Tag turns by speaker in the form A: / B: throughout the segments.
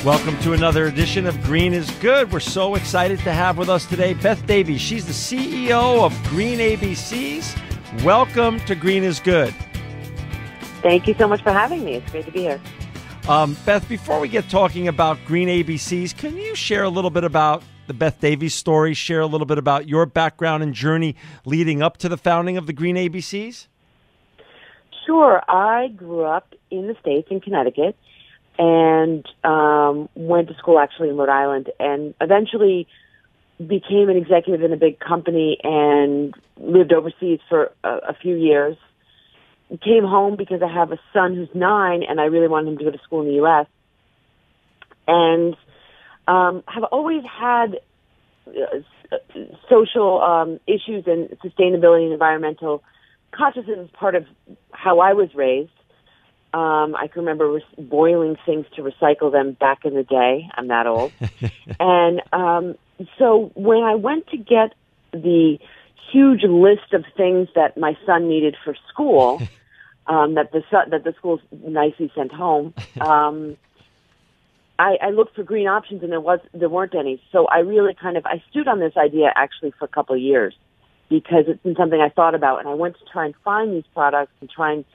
A: Welcome to another edition of Green is Good. We're so excited to have with us today Beth Davies. She's the CEO of Green ABCs. Welcome to Green is Good.
B: Thank you so much for having me. It's great to be here.
A: Beth, before we get talking about Green ABCs, can you share a little bit about the Beth Davies story, share a little bit about your background and journey leading up to the founding of the Green ABCs?
B: Sure. I grew up in the States, in Connecticut, and went to school actually in Rhode Island, and eventually became an executive in a big company and lived overseas for a few years. Came home because I have a son who's 9, and I really wanted him to go to school in the U.S. And have always had social issues and sustainability and environmental consciousness as part of how I was raised. I can remember boiling things to recycle them back in the day. I'm that old. And so when I went to get the huge list of things that my son needed for school, that the school nicely sent home, I looked for green options, and there weren't any. So I really I stewed on this idea actually for a couple of years, because it's been something I thought about, and I went to try and find these products and try and,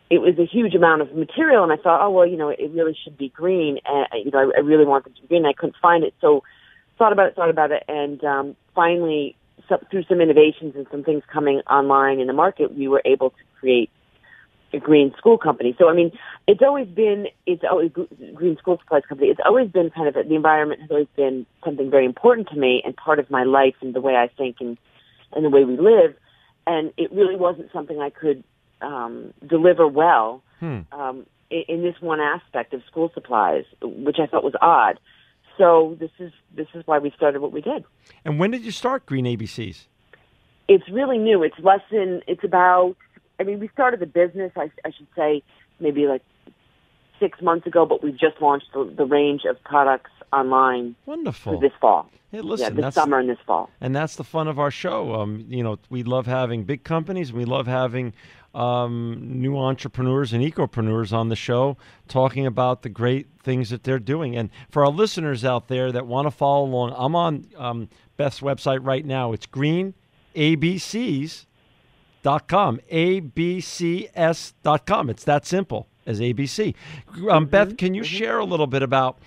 B: it was a huge amount of material, and I thought, it really should be green, and I really wanted it to be green, and I couldn't find it. So thought about it, and finally, through some innovations and some things coming online in the market, we were able to create a green school company. So, it's always green school supplies company. It's always been the environment has always been something very important to me and part of my life and the way I think and the way we live. And it really wasn't something I could deliver well in this one aspect of school supplies, which I thought was odd. So this is why we started what we did.
A: And when did you start Green ABCs?
B: It's really new. We started the business, I should say, maybe like 6 months ago, but we've just launched the range of products online.
A: Wonderful.
B: For this fall.
A: Hey, listen,
B: this summer and this fall.
A: And that's the fun of our show. We love having big companies. We love having new entrepreneurs and ecopreneurs on the show talking about the great things that they're doing. And for our listeners out there that want to follow along, I'm on Beth's website right now. It's greenabcs.com, abcs.com. It's that simple as ABC. Beth, can you share a little bit about,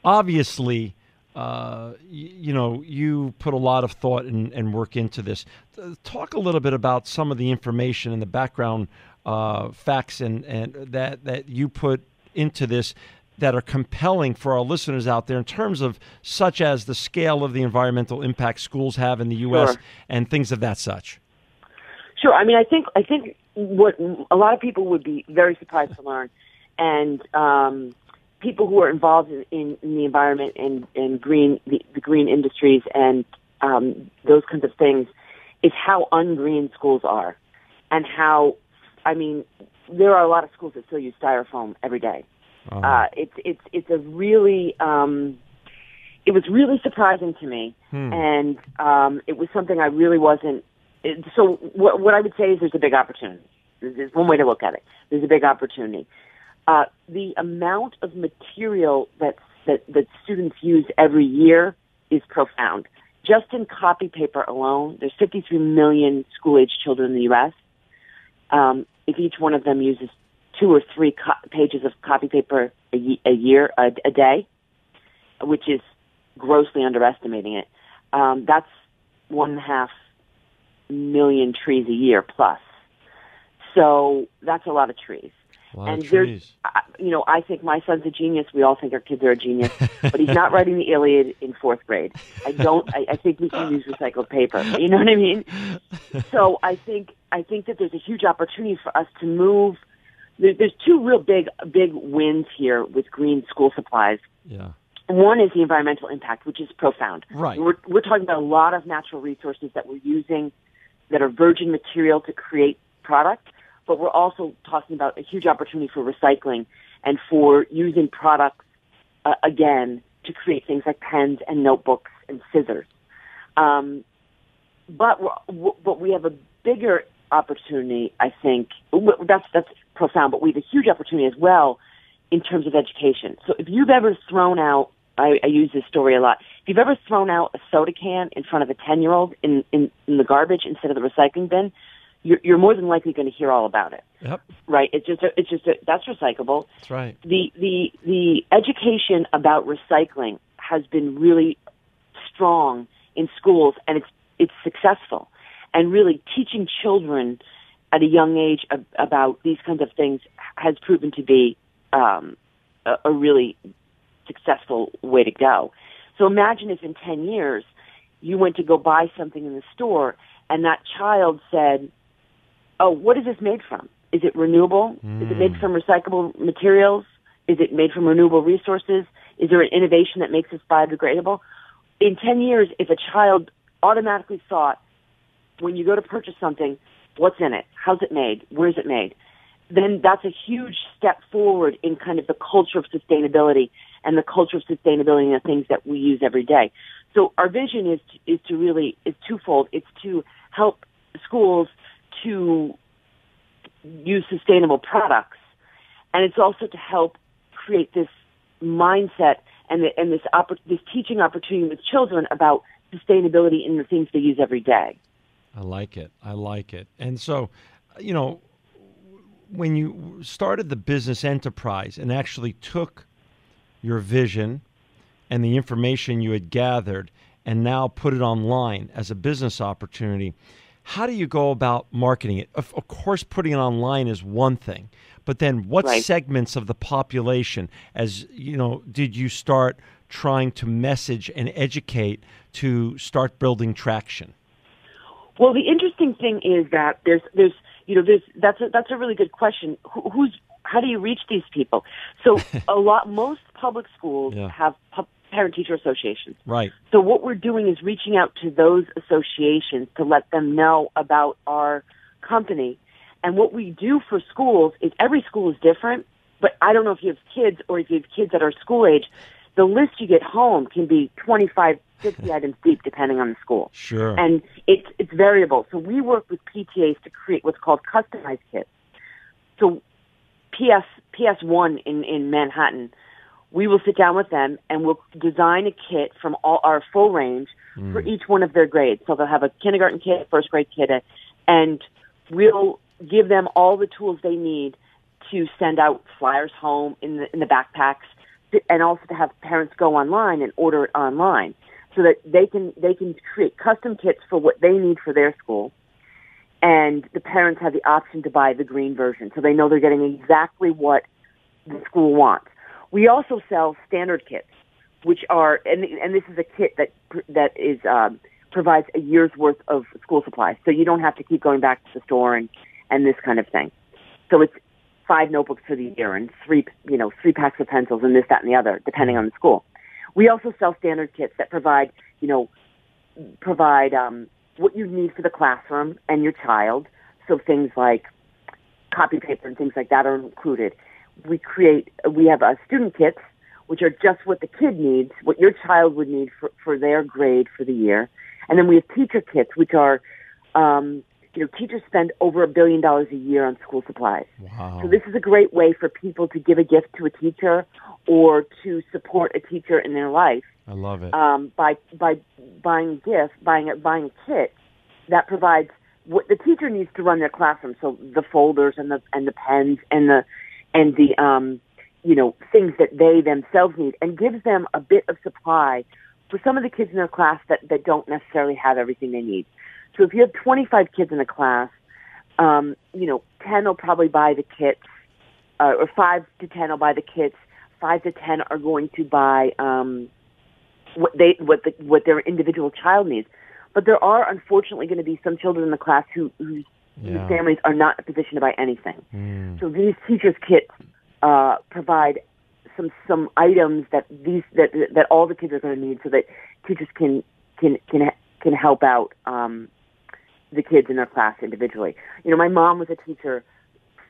A: obviously, you put a lot of thought and work into this. Talk a little bit about some of the information and the background facts and that you put into this that are compelling for our listeners out there in terms of such as the scale of the environmental impact schools have in the U.S.
B: Sure.
A: And things of that such.
B: Sure. I think what a lot of people would be very surprised to learn, and people who are involved in the environment and the green industries and those kinds of things, is how ungreen schools are, and how there are a lot of schools that still use styrofoam every day. It's a really it was really surprising to me, and it was something I really wasn't. So what I would say is there's a big opportunity. There's one way to look at it. There's a big opportunity. The amount of material that students use every year is profound. Just in copy paper alone, there's 53 million school-age children in the U.S. If each one of them uses 2 or 3 pages of copy paper a day, which is grossly underestimating it, that's 1.5 million trees a year plus. So that's a lot of trees.
A: And there's,
B: I think my son's a genius. We all think our kids are a genius, but he's not writing the Iliad in 4th grade. I think we can use recycled paper. You know what I mean? So I think that there's a huge opportunity for us to move. There's 2 real big wins here with green school supplies.
A: Yeah.
B: One is the environmental impact, which is profound.
A: Right.
B: We're talking about a lot of natural resources that we're using that are virgin material to create product. But we're also talking about a huge opportunity for recycling and for using products, again, to create things like pens and notebooks and scissors. But we have a bigger opportunity, I think. That's profound, but we have a huge opportunity as well in terms of education. So if you've ever thrown out, I use this story a lot, if you've ever thrown out a soda can in front of a 10-year-old in the garbage instead of the recycling bin, you're more than likely going to hear all about it.
A: Yep.
B: Right? That's recyclable.
A: That's right.
B: The education about recycling has been really strong in schools, and it's successful. And really teaching children at a young age about these kinds of things has proven to be a really successful way to go. So imagine if in 10 years you went to go buy something in the store and that child said, "Oh, what is this made from? Is it renewable? Is it made from recyclable materials? Is it made from renewable resources? Is there an innovation that makes this biodegradable?" In 10 years, if a child automatically thought, when you go to purchase something, what's in it? How's it made? Where is it made? Then that's a huge step forward in kind of the culture of sustainability and the culture of sustainability and the things that we use every day. So our vision is twofold. It's to help schools to use sustainable products, and it's also to help create this mindset and this teaching opportunity with children about sustainability in the things they use every day.
A: I like it. And so, when you started the business enterprise and actually took your vision and the information you had gathered and now put it online as a business opportunity, how do you go about marketing it? Of course, putting it online is one thing, but then what segments of the population, did you start trying to message and educate to start building traction?
B: Well, the interesting thing is that that's a really good question. How do you reach these people? So most public schools have parent-teacher associations.
A: Right.
B: So what we're doing is reaching out to those associations to let them know about our company. And what we do for schools is every school is different, but I don't know if you have kids or if you have kids that are school age, the list you get home can be 25, 50 items deep depending on the school.
A: Sure.
B: And it's variable. So we work with PTAs to create what's called customized kits. So PS1 in Manhattan, we will sit down with them and we'll design a kit from all our full range for each one of their grades. So they'll have a kindergarten kit, first grade kit, and we'll give them all the tools they need to send out flyers home in the backpacks, and also to have parents go online and order it online so that they can create custom kits for what they need for their school. And the parents have the option to buy the green version, so they know they're getting exactly what the school wants. We also sell standard kits, which are, and this is a kit that is provides a year's worth of school supplies, so you don't have to keep going back to the store and this kind of thing. So it's 5 notebooks for the year and 3 packs of pencils and this, that, and the other, depending on the school. We also sell standard kits that provide what you need for the classroom and your child. So things like copy paper and things like that are included. We have student kits, which are just what the kid needs, what your child would need for their grade for the year. And then we have teacher kits, which are, teachers spend over $1 billion a year on school supplies.
A: Wow.
B: So this is a great way for people to give a gift to a teacher or to support a teacher in their life.
A: I love it.
B: By buying a gift, buying a kit that provides what the teacher needs to run their classroom. So the folders and the pens and the things that they themselves need, and gives them a bit of supply for some of the kids in their class that don't necessarily have everything they need. So if you have 25 kids in a class, 10 will probably buy the kits, or 5 to 10 will buy the kits. 5 to 10 are going to buy what their individual child needs. But there are unfortunately going to be some children in the class whose families are not in a position to buy anything. So these teachers' kits provide some items that all the kids are going to need, so that teachers can help out the kids in their class individually. My mom was a teacher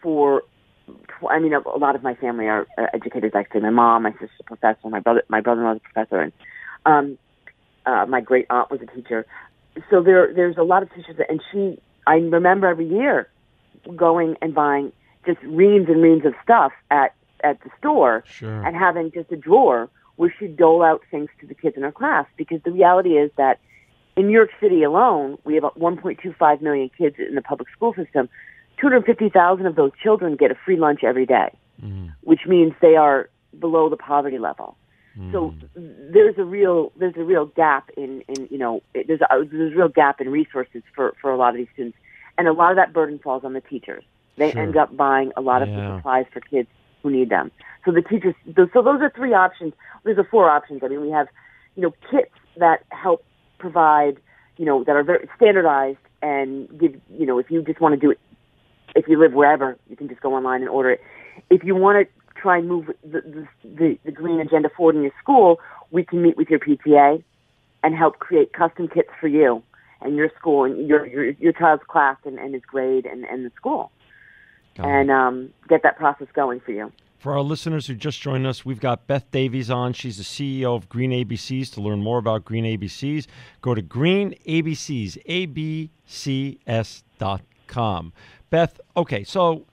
B: for. A lot of my family are educators. Actually, my mom, my sister's a professor, my brother-in-law was a professor, and my great aunt was a teacher. So there's a lot of teachers, and I remember every year going and buying just reams and reams of stuff at at the store
A: Sure.
B: and having just a drawer where she'd dole out things to the kids in her class. Because the reality is that in New York City alone, we have 1.25 million kids in the public school system. 250,000 of those children get a free lunch every day, which means they are below the poverty level. So there's a real gap in there's a real gap in resources for a lot of these students, and a lot of that burden falls on the teachers. They end up buying a lot of the supplies for kids who need them. So the teachers. So those are three options. There's four options. I mean, we have kits that help provide that are very standardized and give if you just want to do it, if you live wherever, you can just go online and order it. If you want to try and move the green agenda forward in your school, we can meet with your PTA and help create custom kits for you and your school and your child's class and his grade and the school, and get that process going for you.
A: For our listeners who just joined us, we've got Beth Davies on. She's the CEO of Green ABCs. To learn more about Green ABCs, go to greenabcs.com. Beth, okay, so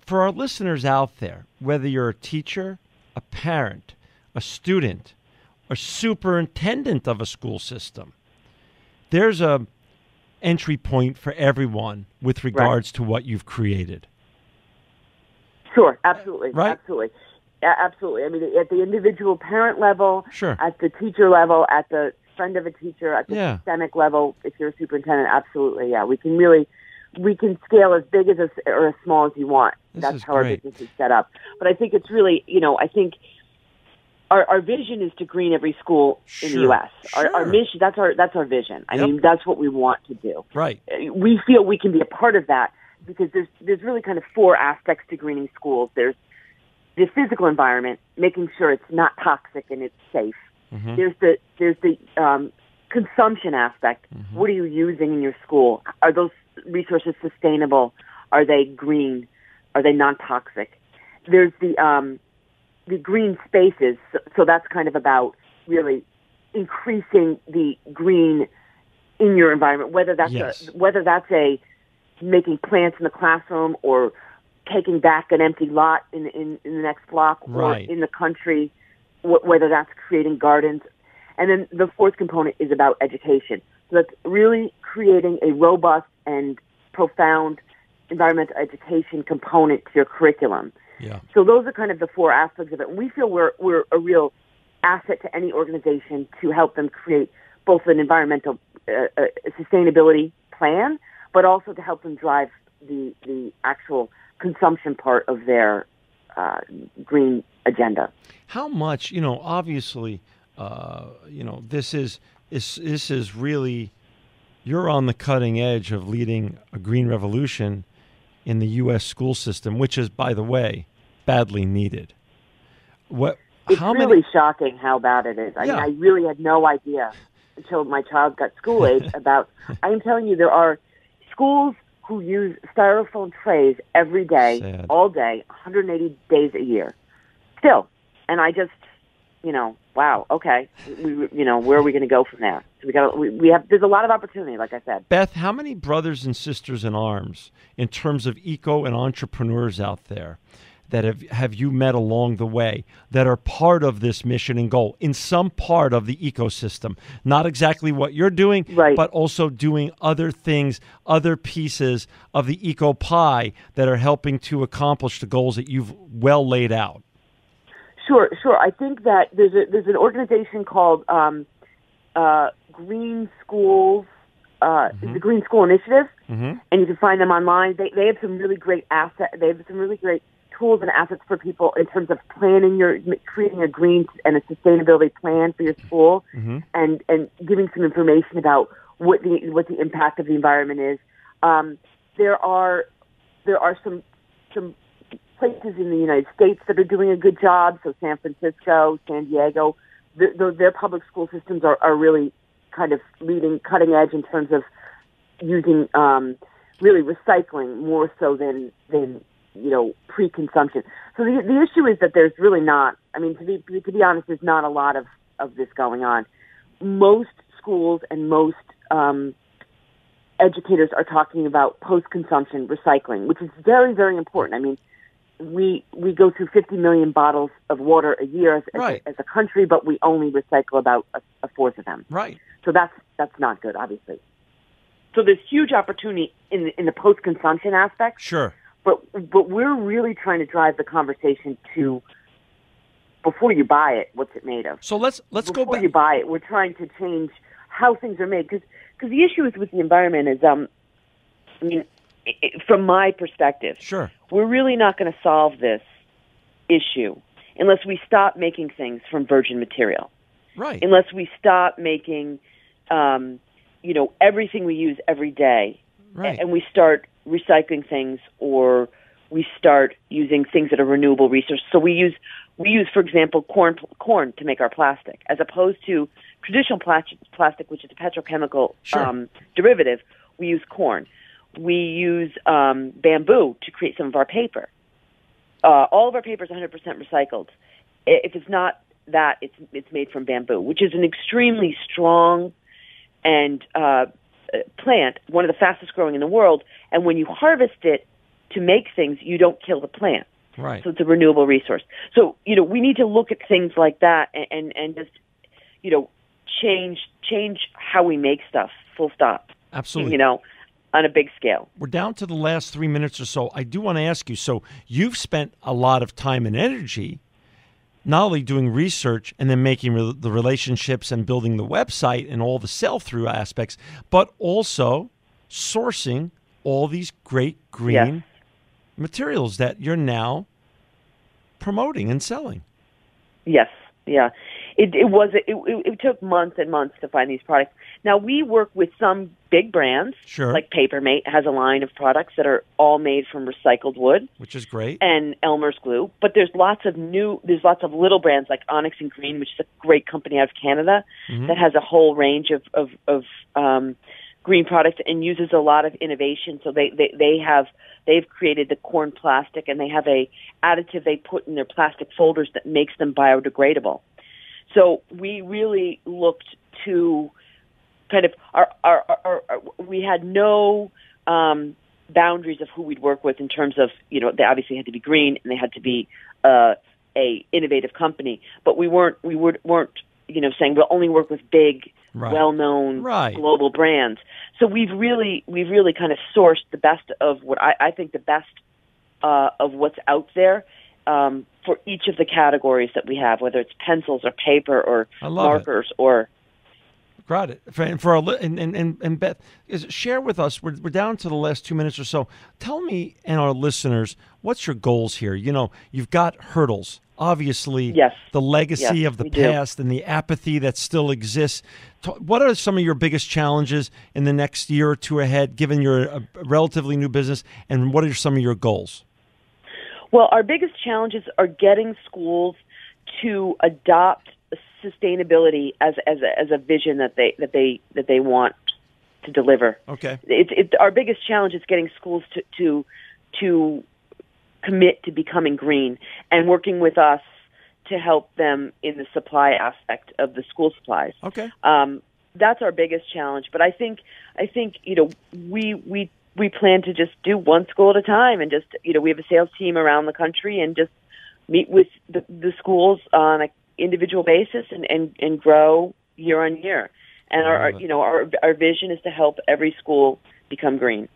A: for our listeners out there, whether you're a teacher, a parent, a student, a superintendent of a school system, there's a entry point for everyone with regards to what you've created.
B: Sure, absolutely.
A: Right?
B: Absolutely. Absolutely. I mean, at the individual parent level,
A: Sure.
B: At the teacher level, at the friend of a teacher, at the systemic level, if you're a superintendent, absolutely, yeah. We can scale as big as or as small as you want. That's how
A: great.
B: Our business is set up. But I think it's really, I think our vision is to green every school in the U.S.
A: Sure.
B: Our mission, that's our vision. I mean, that's what we want to do.
A: Right.
B: We feel we can be a part of that because there's really kind of four aspects to greening schools. There's the physical environment, making sure it's not toxic and it's safe. Mm-hmm. There's the consumption aspect. Mm-hmm. What are you using in your school? Are those resources sustainable? Are they green? Are they non-toxic? There's the green spaces. So that's kind of about really increasing the green in your environment, whether that's making plants in the classroom or taking back an empty lot in the next block or in the country, whether that's creating gardens. And then the fourth component is about education. So that's really creating a robust and profound environmental education component to your curriculum.
A: Yeah.
B: So those are kind of the four aspects of it. And we feel we're a real asset to any organization to help them create both an environmental sustainability plan, but also to help them drive the actual consumption part of their green agenda.
A: How much, obviously, this is really, you're on the cutting edge of leading a green revolution in the U.S. school system, which is, by the way, badly needed.
B: It's really shocking how bad it is. I mean, I really had no idea until my child got school age about, I am telling you, there are schools who use styrofoam trays every day, all day, 180 days a year. Still. And I just, wow, okay. Where are we going to go from there? So there's a lot of opportunity, like I said.
A: Beth, how many brothers and sisters in arms in terms of eco and entrepreneurs out there that have you met along the way that are part of this mission and goal in some part of the ecosystem? Not exactly what you're doing, but also doing other things, other pieces of the eco pie that are helping to accomplish the goals that you've well laid out.
B: Sure. I think that there's an organization called Green Schools, the Green School Initiative, and you can find them online. They have some really great They have some really great tools and assets for people in terms of creating a green and a sustainability plan for your school, and giving some information about what the impact of the environment is. There are some places in the United States that are doing a good job. So San Francisco, San Diego, their public school systems are really kind of leading cutting edge in terms of using really recycling more so than pre-consumption. So the issue is that there's really not. I mean, to be honest, there's not a lot of this going on. Most schools and most educators are talking about post-consumption recycling, which is very, very important. I mean, we go through 50 million bottles of water a year as a country, but we only recycle about a fourth of them.
A: Right.
B: So that's not good, obviously. So there's huge opportunity in the post-consumption aspect.
A: Sure.
B: But we're really trying to drive the conversation to, before you buy it, what's it made of?
A: So let's go back.
B: Before you buy it, we're trying to change how things are made. Because the issue is with the environment is, from my perspective,
A: sure,
B: we're really not going to solve this issue unless we stop making things from virgin material.
A: Right.
B: Unless we stop making, everything we use every day.
A: Right.
B: And we start recycling things, or we start using things that are renewable resources. So we use, for example, corn to make our plastic, as opposed to traditional plastic, which is a petrochemical derivative. We use corn. We use bamboo to create some of our paper. All of our paper is 100% recycled. If it's not that, it's made from bamboo, which is an extremely strong and plant, one of the fastest growing in the world. And when you harvest it to make things, you don't kill the plant.
A: Right.
B: So it's a renewable resource. So, we need to look at things like that and just, change how we make stuff, full stop.
A: Absolutely.
B: On a big scale.
A: We're down to the last 3 minutes or so. I do want to ask you, so you've spent a lot of time and energy not only doing research and then making the relationships and building the website and all the sell-through aspects, but also sourcing all these great green materials that you're now promoting and selling.
B: Yes, yeah. It took months and months to find these products. Now, we work with some big brands,
A: sure,
B: like Papermate has a line of products that are all made from recycled wood,
A: which is great,
B: and Elmer's glue. But there's lots of little brands like Onyx and Green, which is a great company out of Canada that has a whole range of green products and uses a lot of innovation. So they've created the corn plastic, and they have a additive they put in their plastic folders that makes them biodegradable. So we really looked to kind of we had no boundaries of who we'd work with in terms of, they obviously had to be green and they had to be a innovative company, but we weren't saying we'll only work with big, well-known global brands. So we've really kind of sourced the best of what I think the best of what's out there. For each of the categories that we have, whether it's pencils or paper or markers or.
A: Got it. And Beth, share with us. We're down to the last 2 minutes or so. Tell me and our listeners, what's your goals here? You've got hurdles. Obviously, the legacy of the past and the apathy that still exists. What are some of your biggest challenges in the next year or two ahead, given you're a relatively new business, and what are some of your goals?
B: Well, our biggest challenges are getting schools to adopt sustainability as a vision that they want to deliver.
A: Okay.
B: Our biggest challenge is getting schools to commit to becoming green and working with us to help them in the supply aspect of the school supplies.
A: Okay.
B: That's our biggest challenge. But I think we plan to just do one school at a time, and just, we have a sales team around the country and just meet with the schools on an individual basis and grow year on year. And our vision is to help every school become green.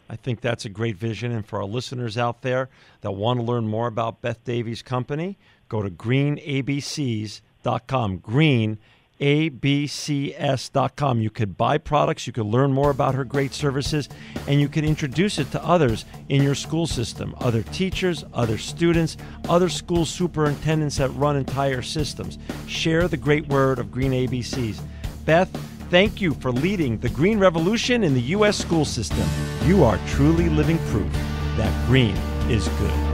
A: I think that's a great vision. And for our listeners out there that want to learn more about Beth Davies' company, go to greenabcs.com. greenabcs.com. You could buy products, you could learn more about her great services, and you could introduce it to others in your school system, other teachers, other students, other school superintendents that run entire systems. Share the great word of Green ABCs. Beth, thank you for leading the green revolution in the U.S. school system. You are truly living proof that green is good.